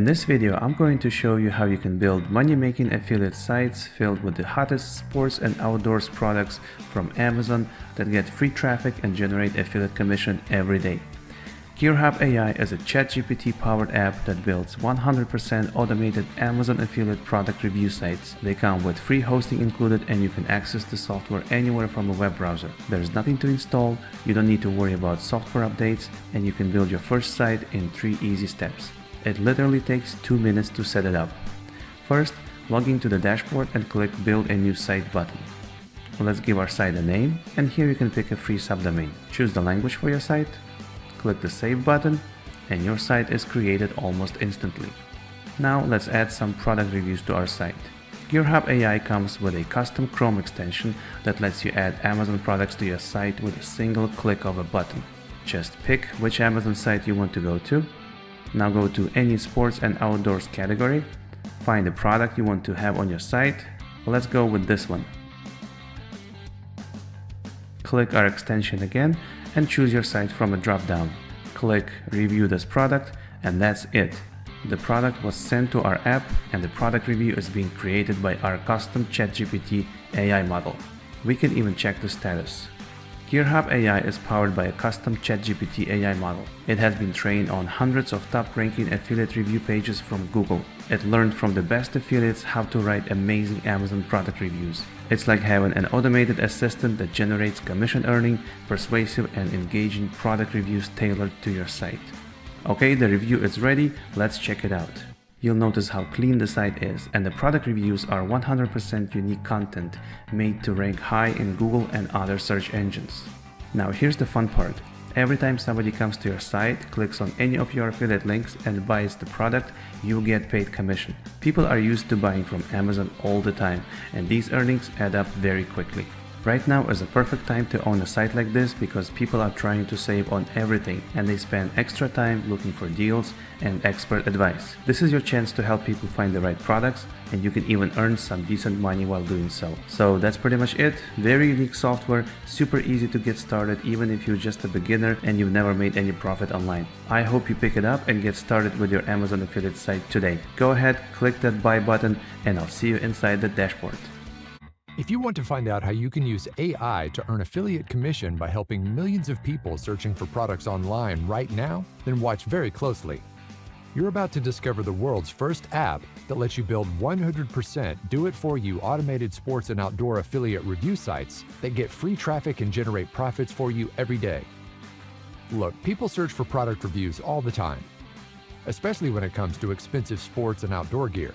this video, I'm going to show you how you can build money-making affiliate sites filled with the hottest sports and outdoors products from Amazon that get free traffic and generate affiliate commission every day. GearHub AI is a ChatGPT powered app that builds 100% automated Amazon affiliate product review sites. They come with free hosting included, and you can access the software anywhere from a web browser. There's nothing to install, you don't need to worry about software updates, and you can build your first site in 3 easy steps. It literally takes 2 minutes to set it up. First, log into the dashboard and click Build a New Site button. Let's give our site a name, and here you can pick a free subdomain. Choose the language for your site, click the Save button, and your site is created almost instantly. Now let's add some product reviews to our site. GearHub AI comes with a custom Chrome extension that lets you add Amazon products to your site with a single click of a button. Just pick which Amazon site you want to go to. Now go to any sports and outdoors category, find the product you want to have on your site. Let's go with this one. Click our extension again and choose your site from a drop-down. Click Review this product, and that's it. The product was sent to our app, and the product review is being created by our custom ChatGPT AI model. We can even check the status. GearHub AI is powered by a custom ChatGPT AI model. It has been trained on hundreds of top-ranking affiliate review pages from Google. It learned from the best affiliates how to write amazing Amazon product reviews. It's like having an automated assistant that generates commission-earning, persuasive, and engaging product reviews tailored to your site. Okay, the review is ready. Let's check it out. You'll notice how clean the site is, and the product reviews are 100% unique content made to rank high in Google and other search engines. Now here's the fun part. Every time somebody comes to your site, clicks on any of your affiliate links and buys the product, you get paid commission. People are used to buying from Amazon all the time, and these earnings add up very quickly. Right now is a perfect time to own a site like this because people are trying to save on everything and they spend extra time looking for deals and expert advice. This is your chance to help people find the right products, and you can even earn some decent money while doing so. So that's pretty much it. Very unique software, super easy to get started even if you're just a beginner and you've never made any profit online. I hope you pick it up and get started with your Amazon affiliate site today. Go ahead, click that buy button, and I'll see you inside the dashboard. If you want to find out how you can use AI to earn affiliate commission by helping millions of people searching for products online right now, then watch very closely. You're about to discover the world's first app that lets you build 100% do-it-for-you automated sports and outdoor affiliate review sites that get free traffic and generate profits for you every day. Look, people search for product reviews all the time, especially when it comes to expensive sports and outdoor gear.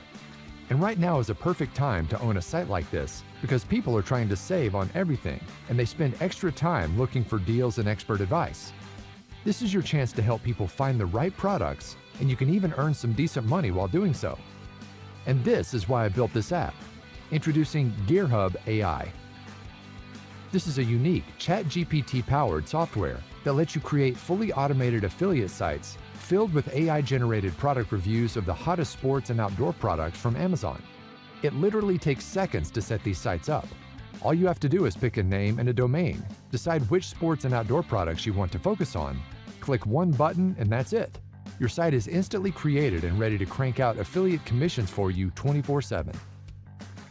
And right now is a perfect time to own a site like this because people are trying to save on everything and they spend extra time looking for deals and expert advice. This is your chance to help people find the right products, and you can even earn some decent money while doing so. And this is why I built this app. Introducing GearHub AI. This is a unique ChatGPT-powered software that lets you create fully automated affiliate sites filled with AI-generated product reviews of the hottest sports and outdoor products from Amazon. It literally takes seconds to set these sites up. All you have to do is pick a name and a domain, decide which sports and outdoor products you want to focus on, click one button, and that's it. Your site is instantly created and ready to crank out affiliate commissions for you 24/7.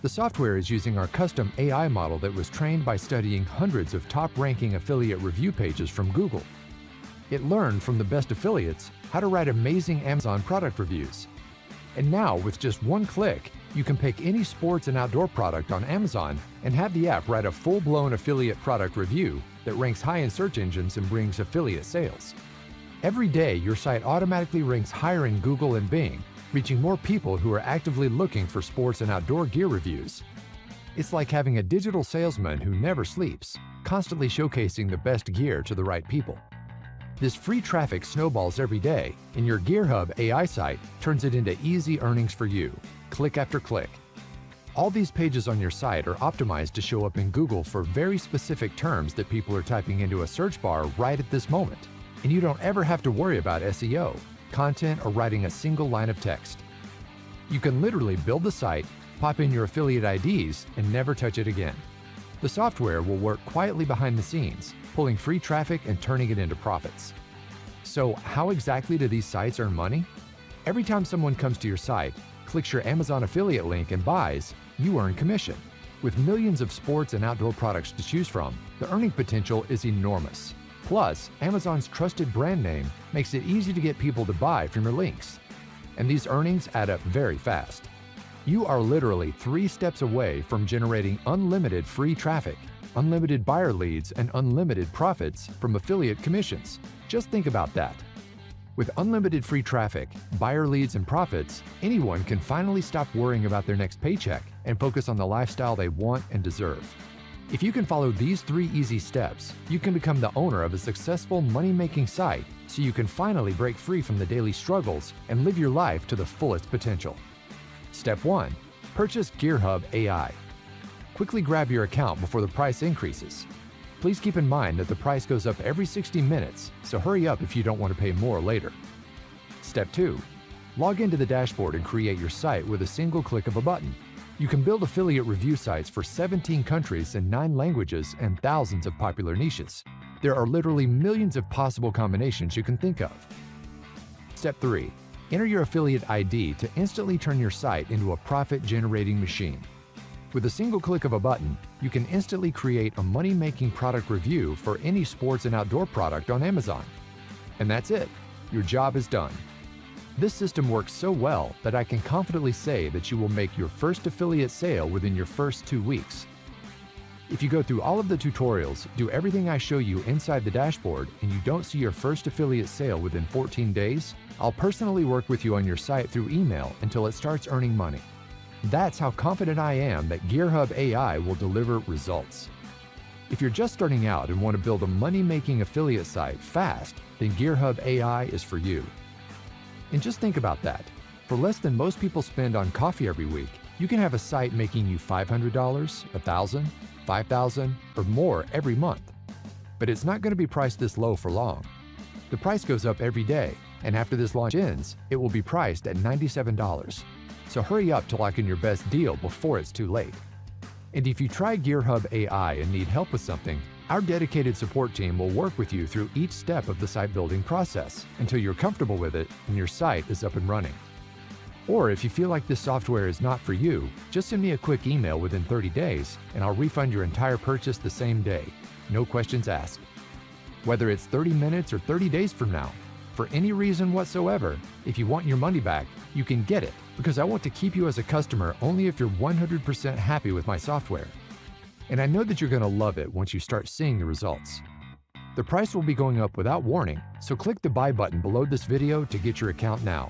The software is using our custom AI model that was trained by studying hundreds of top-ranking affiliate review pages from Google. It learned from the best affiliates how to write amazing Amazon product reviews. And now, with just one click, you can pick any sports and outdoor product on Amazon and have the app write a full-blown affiliate product review that ranks high in search engines and brings affiliate sales. Every day, your site automatically ranks higher in Google and Bing, reaching more people who are actively looking for sports and outdoor gear reviews. It's like having a digital salesman who never sleeps, constantly showcasing the best gear to the right people. This free traffic snowballs every day, and your GearHub AI site turns it into easy earnings for you, click after click. All these pages on your site are optimized to show up in Google for very specific terms that people are typing into a search bar right at this moment. And you don't ever have to worry about SEO, content, or writing a single line of text. You can literally build the site, pop in your affiliate IDs, and never touch it again. The software will work quietly behind the scenes, pulling free traffic and turning it into profits. So how exactly do these sites earn money? Every time someone comes to your site, clicks your Amazon affiliate link and buys, you earn commission. With millions of sports and outdoor products to choose from, the earning potential is enormous. Plus, Amazon's trusted brand name makes it easy to get people to buy from your links. And these earnings add up very fast. You are literally 3 steps away from generating unlimited free traffic, unlimited buyer leads, and unlimited profits from affiliate commissions. Just think about that. With unlimited free traffic, buyer leads, and profits, anyone can finally stop worrying about their next paycheck and focus on the lifestyle they want and deserve. If you can follow these 3 easy steps, you can become the owner of a successful money-making site so you can finally break free from the daily struggles and live your life to the fullest potential. Step 1. Purchase GearHub AI. Quickly grab your account before the price increases. Please keep in mind that the price goes up every 60 minutes, so hurry up if you don't want to pay more later. Step 2. Log into the dashboard and create your site with a single click of a button. You can build affiliate review sites for 17 countries in 9 languages and thousands of popular niches. There are literally millions of possible combinations you can think of. Step 3. Enter your affiliate ID to instantly turn your site into a profit-generating machine. With a single click of a button, you can instantly create a money-making product review for any sports and outdoor product on Amazon. And that's it. Your job is done. This system works so well that I can confidently say that you will make your first affiliate sale within your first 2 weeks. If you go through all of the tutorials, do everything I show you inside the dashboard, and you don't see your first affiliate sale within 14 days, I'll personally work with you on your site through email until it starts earning money. That's how confident I am that GearHub AI will deliver results. If you're just starting out and want to build a money-making affiliate site fast, then GearHub AI is for you. And just think about that. For less than most people spend on coffee every week, you can have a site making you $500, $1,000, $5,000, or more every month. But it's not going to be priced this low for long. The price goes up every day, and after this launch ends, it will be priced at $97. So hurry up to lock in your best deal before it's too late. And if you try GearHub AI and need help with something, our dedicated support team will work with you through each step of the site building process until you're comfortable with it and your site is up and running. Or if you feel like this software is not for you, just send me a quick email within 30 days and I'll refund your entire purchase the same day. No questions asked. Whether it's 30 minutes or 30 days from now, for any reason whatsoever, if you want your money back, you can get it, because I want to keep you as a customer only if you're 100% happy with my software. And I know that you're going to love it once you start seeing the results. The price will be going up without warning, so click the buy button below this video to get your account now.